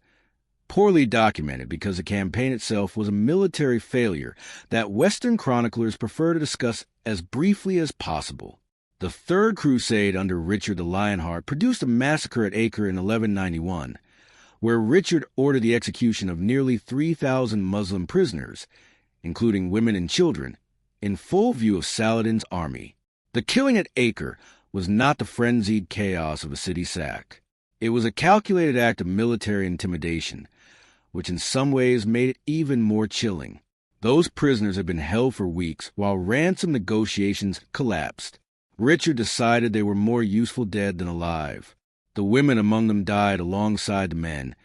poorly documented because the campaign itself was a military failure that Western chroniclers prefer to discuss as briefly as possible. The Third Crusade under Richard the Lionheart produced a massacre at Acre in 1191, where Richard ordered the execution of nearly 3,000 Muslim prisoners, including women and children, in full view of Saladin's army. The killing at Acre was not the frenzied chaos of a city sack. It was a calculated act of military intimidation, which in some ways made it even more chilling. Those prisoners had been held for weeks while ransom negotiations collapsed. Richard decided they were more useful dead than alive. The women among them died alongside the men,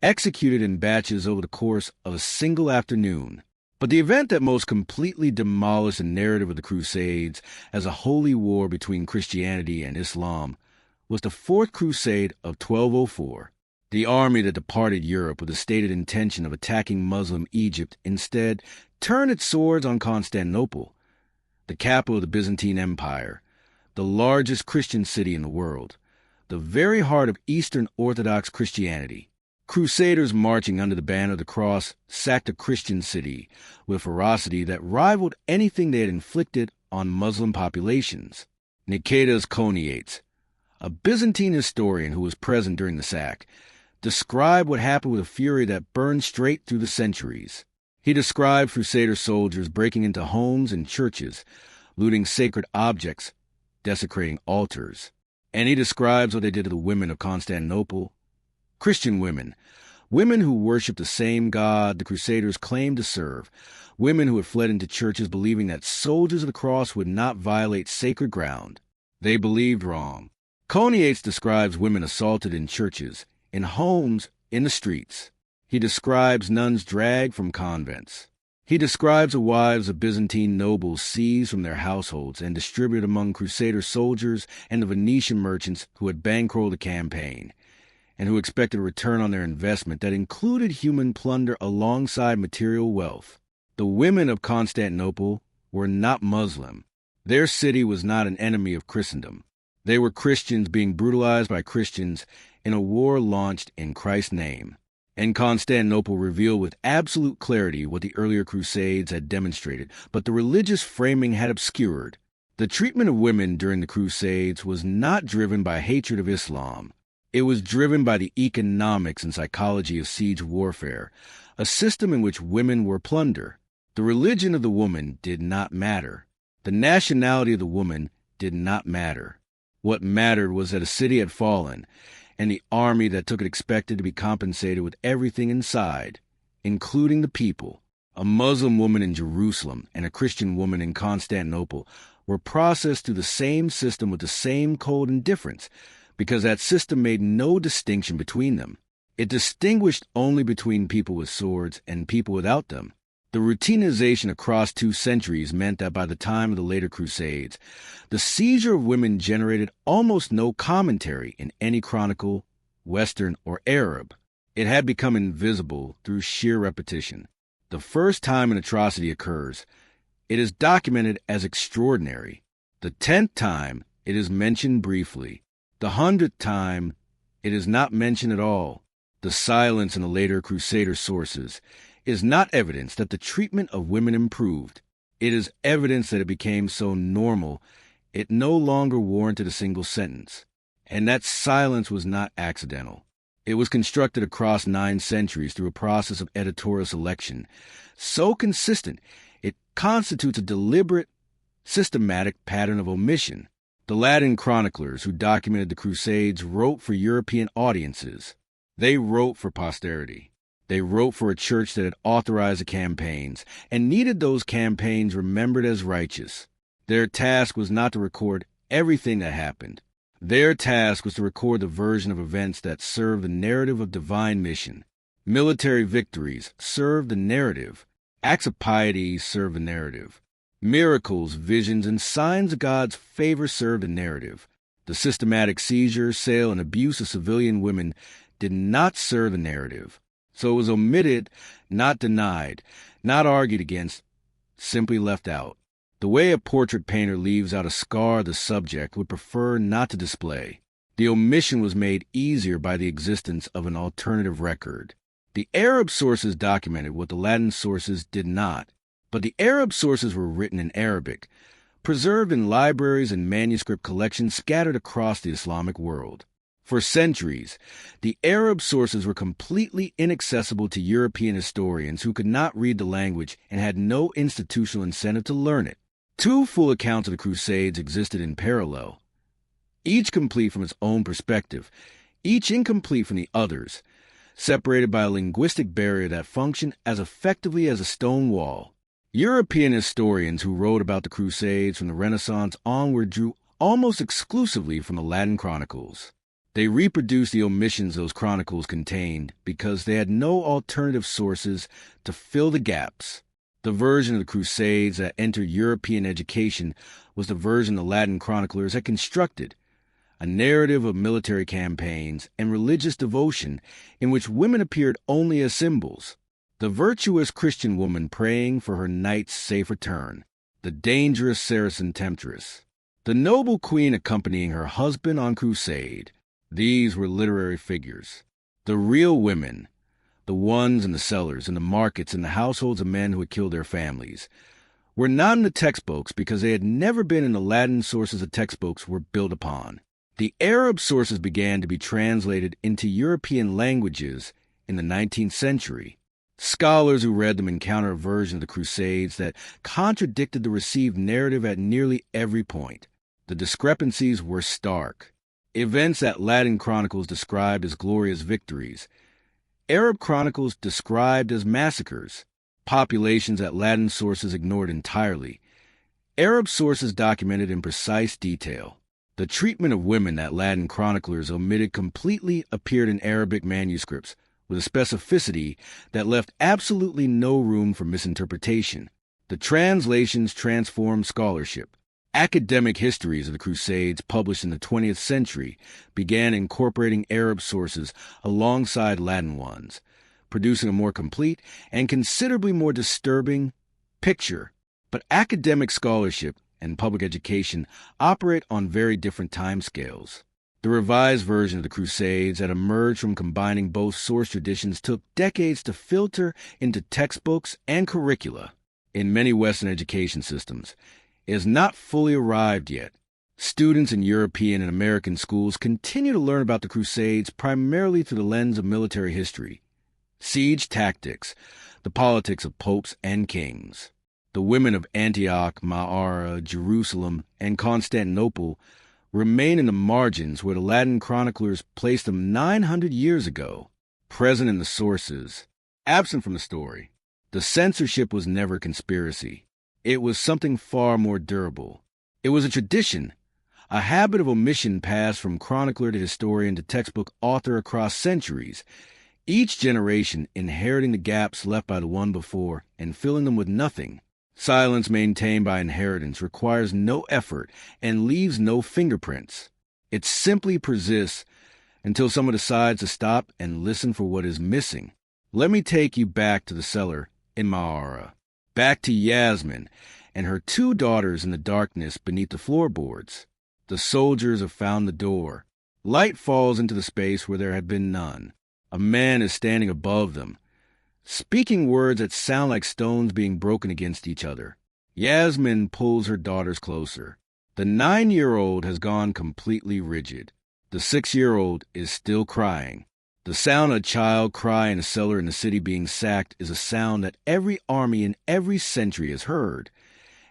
executed in batches over the course of a single afternoon. But the event that most completely demolished the narrative of the Crusades as a holy war between Christianity and Islam was the Fourth Crusade of 1204. The army that departed Europe with the stated intention of attacking Muslim Egypt instead turned its swords on Constantinople, the capital of the Byzantine Empire, the largest Christian city in the world, the very heart of Eastern Orthodox Christianity. Crusaders marching under the banner of the cross sacked a Christian city with ferocity that rivaled anything they had inflicted on Muslim populations. Nicetas Choniates, a Byzantine historian who was present during the sack, described what happened with a fury that burned straight through the centuries. He described Crusader soldiers breaking into homes and churches, looting sacred objects, desecrating altars. And he describes what they did to the women of Constantinople. Christian women, women who worshiped the same God the Crusaders claimed to serve, women who had fled into churches believing that soldiers of the cross would not violate sacred ground. They believed wrong. Choniates describes women assaulted in churches, in homes, in the streets. He describes nuns dragged from convents. He describes the wives of Byzantine nobles seized from their households and distributed among Crusader soldiers and the Venetian merchants who had bankrolled the campaign, and who expected a return on their investment that included human plunder alongside material wealth. The women of Constantinople were not Muslim. Their city was not an enemy of Christendom. They were Christians being brutalized by Christians in a war launched in Christ's name. And Constantinople revealed with absolute clarity what the earlier Crusades had demonstrated, but the religious framing had obscured. The treatment of women during the Crusades was not driven by hatred of Islam. It was driven by the economics and psychology of siege warfare, a system in which women were plunder. The religion of the woman did not matter. The nationality of the woman did not matter. What mattered was that a city had fallen, and the army that took it expected to be compensated with everything inside, including the people. A Muslim woman in Jerusalem and a Christian woman in Constantinople were processed through the same system with the same cold indifference, because that system made no distinction between them. It distinguished only between people with swords and people without them. The routinization across 2 centuries meant that by the time of the later Crusades, the seizure of women generated almost no commentary in any chronicle, Western or Arab. It had become invisible through sheer repetition. The first time an atrocity occurs, it is documented as extraordinary. The 10th time, it is mentioned briefly. The 100th time, it is not mentioned at all. The silence in the later Crusader sources is not evidence that the treatment of women improved. It is evidence that it became so normal it no longer warranted a single sentence. And that silence was not accidental. It was constructed across 9 centuries through a process of editorial selection, so consistent it constitutes a deliberate, systematic pattern of omission. The Latin chroniclers who documented the Crusades wrote for European audiences. They wrote for posterity. They wrote for a church that had authorized the campaigns and needed those campaigns remembered as righteous. Their task was not to record everything that happened. Their task was to record the version of events that served the narrative of divine mission. Military victories served the narrative. Acts of piety serve the narrative. Miracles, visions, and signs of God's favor served the narrative. The systematic seizure, sale, and abuse of civilian women did not serve the narrative. So it was omitted, not denied, not argued against, simply left out. The way a portrait painter leaves out a scar the subject would prefer not to display. The omission was made easier by the existence of an alternative record. The Arab sources documented what the Latin sources did not, but the Arab sources were written in Arabic, preserved in libraries and manuscript collections scattered across the Islamic world. For centuries, the Arab sources were completely inaccessible to European historians who could not read the language and had no institutional incentive to learn it. Two full accounts of the Crusades existed in parallel, each complete from its own perspective, each incomplete from the others, separated by a linguistic barrier that functioned as effectively as a stone wall. European historians who wrote about the Crusades from the Renaissance onward drew almost exclusively from the Latin chronicles. They reproduced the omissions those chronicles contained because they had no alternative sources to fill the gaps. The version of the Crusades that entered European education was the version the Latin chroniclers had constructed, a narrative of military campaigns and religious devotion in which women appeared only as symbols. The virtuous Christian woman praying for her knight's safe return, the dangerous Saracen temptress, the noble queen accompanying her husband on crusade. These were literary figures. The real women, the ones in the cellars, in the markets, in the households of men who had killed their families, were not in the textbooks because they had never been in the Latin sources the textbooks were built upon. The Arab sources began to be translated into European languages in the 19th century. Scholars who read them encountered a version of the Crusades that contradicted the received narrative at nearly every point. The discrepancies were stark. Events that Latin chronicles described as glorious victories, Arab chronicles described as massacres. Populations that Latin sources ignored entirely, Arab sources documented in precise detail. The treatment of women that Latin chroniclers omitted completely appeared in Arabic manuscripts with a specificity that left absolutely no room for misinterpretation. The translations transformed scholarship. Academic histories of the Crusades published in the 20th century began incorporating Arab sources alongside Latin ones, producing a more complete and considerably more disturbing picture. But academic scholarship and public education operate on very different timescales. The revised version of the Crusades that emerged from combining both source traditions took decades to filter into textbooks and curricula. In many Western education systems, it has not fully arrived yet. Students in European and American schools continue to learn about the Crusades primarily through the lens of military history, siege tactics, the politics of popes and kings. The women of Antioch, Ma'ara, Jerusalem, and Constantinople remain in the margins where the Latin chroniclers placed them 900 years ago, present in the sources, absent from the story. The censorship was never a conspiracy. It was something far more durable. It was a tradition, a habit of omission passed from chronicler to historian to textbook author across centuries, each generation inheriting the gaps left by the one before and filling them with nothing. Silence maintained by inheritance requires no effort and leaves no fingerprints. It simply persists until someone decides to stop and listen for what is missing. Let me take you back to the cellar in Ma'ara, back to Yasmin and her two daughters in the darkness beneath the floorboards. The soldiers have found the door. Light falls into the space where there had been none. A man is standing above them, speaking words that sound like stones being broken against each other. Yasmin pulls her daughters closer. The 9-year-old has gone completely rigid. The 6-year-old is still crying. The sound of a child cry in a cellar in the city being sacked is a sound that every army in every century has heard,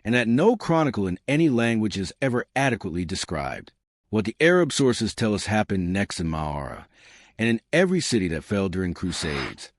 and that no chronicle in any language has ever adequately described. What the Arab sources tell us happened next in Ma'ara, and in every city that fell during Crusades,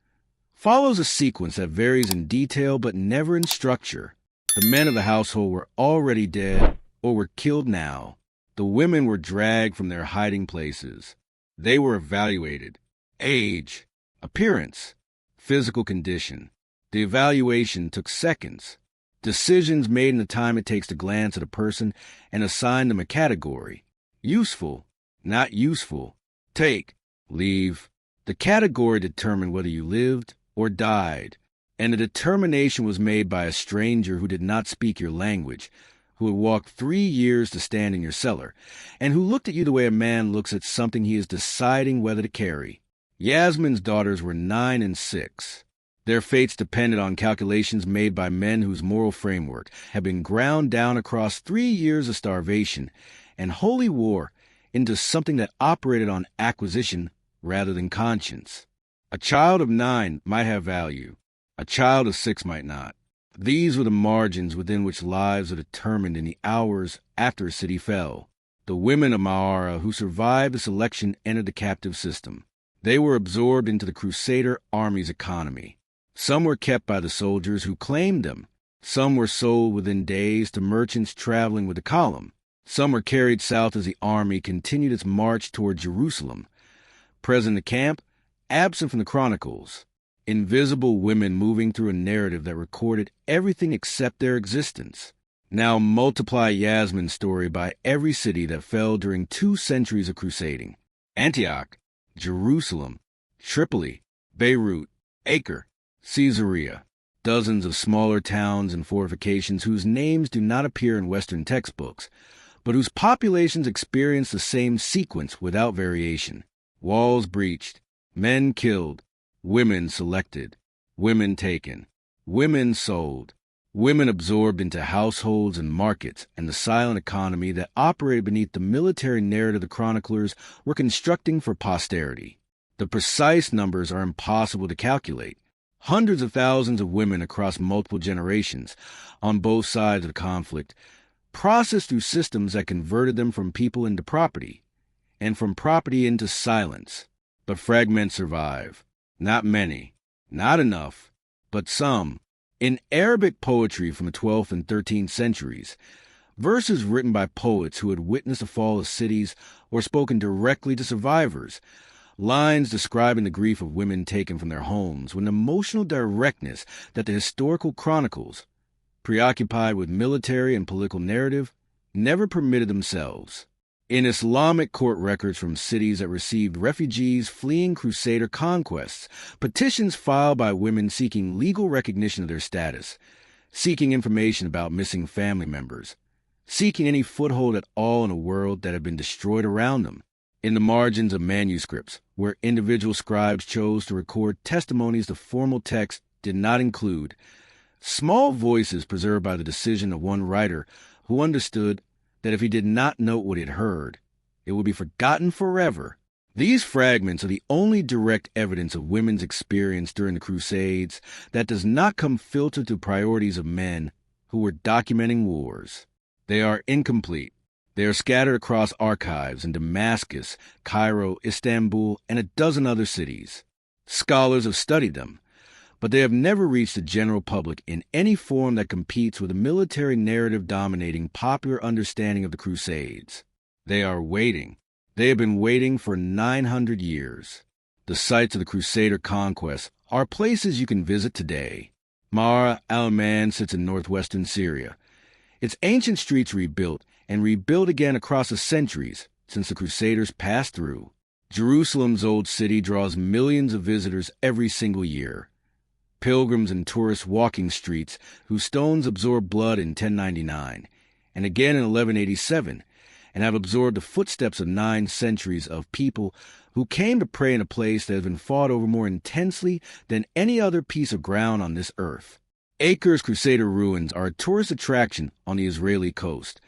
follows a sequence that varies in detail but never in structure. The men of the household were already dead or were killed now. The women were dragged from their hiding places. They were evaluated. Age, appearance, physical condition. The evaluation took seconds. Decisions made in the time it takes to glance at a person and assign them a category. Useful, not useful. Take, leave. The category determined whether you lived or died, and the determination was made by a stranger who did not speak your language, who had walked 3 years to stand in your cellar, and who looked at you the way a man looks at something he is deciding whether to carry. Yasmin's daughters were 9 and 6. Their fates depended on calculations made by men whose moral framework had been ground down across 3 years of starvation and holy war into something that operated on acquisition rather than conscience. A child of 9 might have value. A child of 6 might not. These were the margins within which lives are determined in the hours after a city fell. The women of Ma'ara who survived the selection entered the captive system. They were absorbed into the Crusader army's economy. Some were kept by the soldiers who claimed them. Some were sold within days to merchants traveling with the column. Some were carried south as the army continued its march toward Jerusalem. Present in the camp, absent from the chronicles. Invisible women moving through a narrative that recorded everything except their existence. Now multiply Yasmin's story by every city that fell during 2 centuries of crusading. Antioch, Jerusalem, Tripoli, Beirut, Acre, Caesarea, dozens of smaller towns and fortifications whose names do not appear in Western textbooks, but whose populations experience the same sequence without variation. Walls breached, men killed, women selected, women taken, women sold, women absorbed into households and markets, and the silent economy that operated beneath the military narrative the chroniclers were constructing for posterity. The precise numbers are impossible to calculate. Hundreds of thousands of women across multiple generations, on both sides of the conflict, processed through systems that converted them from people into property, and from property into silence. But fragments survive. Not many, not enough, but some. In Arabic poetry from the 12th and 13th centuries, verses written by poets who had witnessed the fall of cities or spoken directly to survivors, lines describing the grief of women taken from their homes with an emotional directness that the historical chronicles, preoccupied with military and political narrative, never permitted themselves. In Islamic court records from cities that received refugees fleeing Crusader conquests, petitions filed by women seeking legal recognition of their status, seeking information about missing family members, seeking any foothold at all in a world that had been destroyed around them. In the margins of manuscripts, where individual scribes chose to record testimonies the formal text did not include, small voices preserved by the decision of one writer who understood that if he did not note what he had heard, it would be forgotten forever. These fragments are the only direct evidence of women's experience during the Crusades that does not come filtered through priorities of men who were documenting wars. They are incomplete. They are scattered across archives in Damascus, Cairo, Istanbul, and a dozen other cities. Scholars have studied them, but they have never reached the general public in any form that competes with a military narrative dominating popular understanding of the Crusades. They are waiting. They have been waiting for 900 years. The sites of the Crusader conquest are places you can visit today. Mar al-Man sits in northwestern Syria. Its ancient streets rebuilt and rebuilt again across the centuries since the Crusaders passed through. Jerusalem's old city draws millions of visitors every single year. Pilgrims and tourists walking streets whose stones absorbed blood in 1099, and again in 1187, and have absorbed the footsteps of 9 centuries of people who came to pray in a place that has been fought over more intensely than any other piece of ground on this earth. Acre's Crusader ruins are a tourist attraction on the Israeli coast.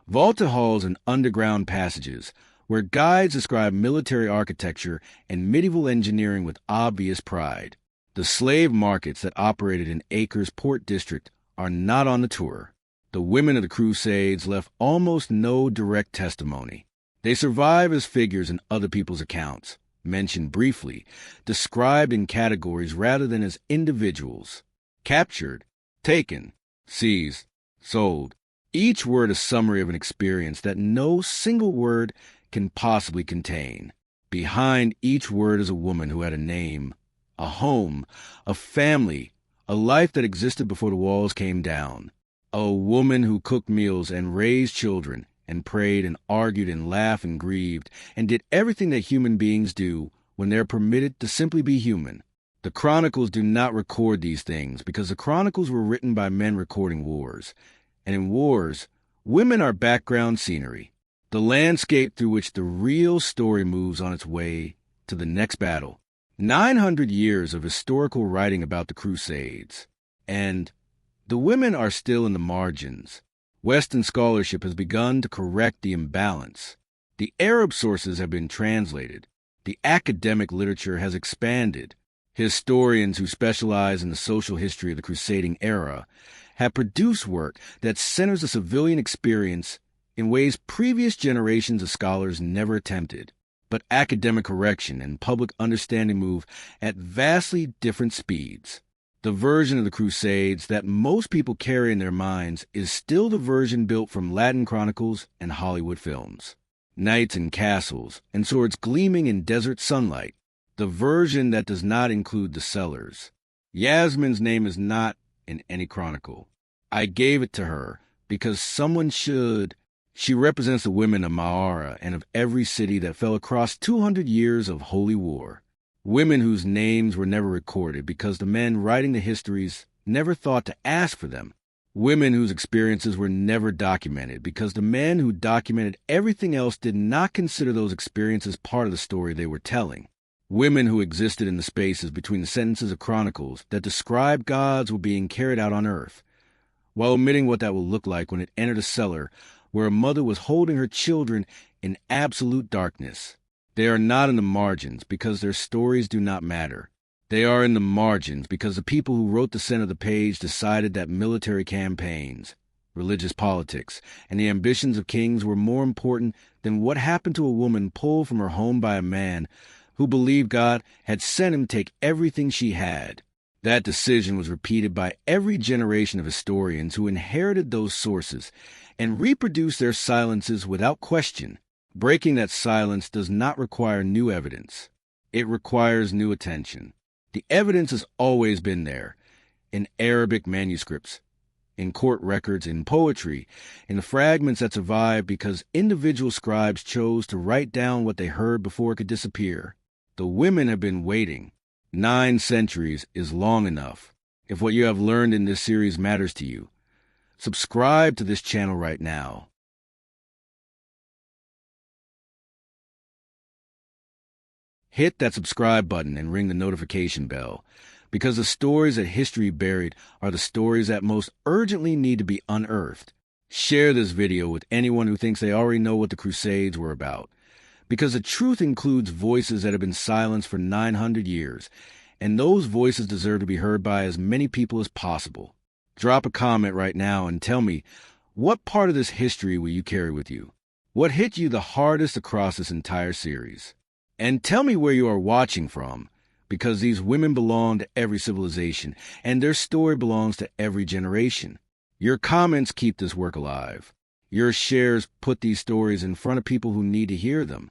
Vaulted halls and underground passages, where guides describe military architecture and medieval engineering with obvious pride. The slave markets that operated in Acre's port district are not on the tour. The women of the Crusades left almost no direct testimony. They survive as figures in other people's accounts, mentioned briefly, described in categories rather than as individuals. Captured, taken, seized, sold. Each word a summary of an experience that no single word can possibly contain. Behind each word is a woman who had a name, a home, a family, a life that existed before the walls came down. A woman who cooked meals and raised children and prayed and argued and laughed and grieved and did everything that human beings do when they're permitted to simply be human. The chronicles do not record these things because the chronicles were written by men recording wars. And in wars, women are background scenery, the landscape through which the real story moves on its way to the next battle. 900 years of historical writing about the Crusades. And the women are still in the margins. Western scholarship has begun to correct the imbalance. The Arab sources have been translated. The academic literature has expanded. Historians who specialize in the social history of the crusading era have produced work that centers the civilian experience in ways previous generations of scholars never attempted. But academic correction and public understanding move at vastly different speeds. The version of the Crusades that most people carry in their minds is still the version built from Latin chronicles and Hollywood films. Knights and castles, and swords gleaming in desert sunlight. The version that does not include the sellers. Yasmin's name is not in any chronicle. I gave it to her because someone should. She represents the women of Ma'ara and of every city that fell across 200 years of holy war. Women whose names were never recorded because the men writing the histories never thought to ask for them. Women whose experiences were never documented because the men who documented everything else did not consider those experiences part of the story they were telling. Women who existed in the spaces between the sentences of chronicles that describe gods were being carried out on earth, while omitting what that will look like when it entered a cellar where a mother was holding her children in absolute darkness. They are not in the margins because their stories do not matter. They are in the margins because the people who wrote the center of the page decided that military campaigns, religious politics, and the ambitions of kings were more important than what happened to a woman pulled from her home by a man who believed God had sent him to take everything she had. That decision was repeated by every generation of historians who inherited those sources and reproduced their silences without question. Breaking that silence does not require new evidence. It requires new attention. The evidence has always been there, in Arabic manuscripts, in court records, in poetry, in the fragments that survived because individual scribes chose to write down what they heard before it could disappear. The women have been waiting. 9 centuries is long enough. If what you have learned in this series matters to you, subscribe to this channel right now. Hit that subscribe button and ring the notification bell, because the stories that history buried are the stories that most urgently need to be unearthed. Share this video with anyone who thinks they already know what the Crusades were about, because the truth includes voices that have been silenced for 900 years, and those voices deserve to be heard by as many people as possible. Drop a comment right now and tell me, what part of this history will you carry with you? What hit you the hardest across this entire series? And tell me where you are watching from, because these women belong to every civilization, and their story belongs to every generation. Your comments keep this work alive. Your shares put these stories in front of people who need to hear them.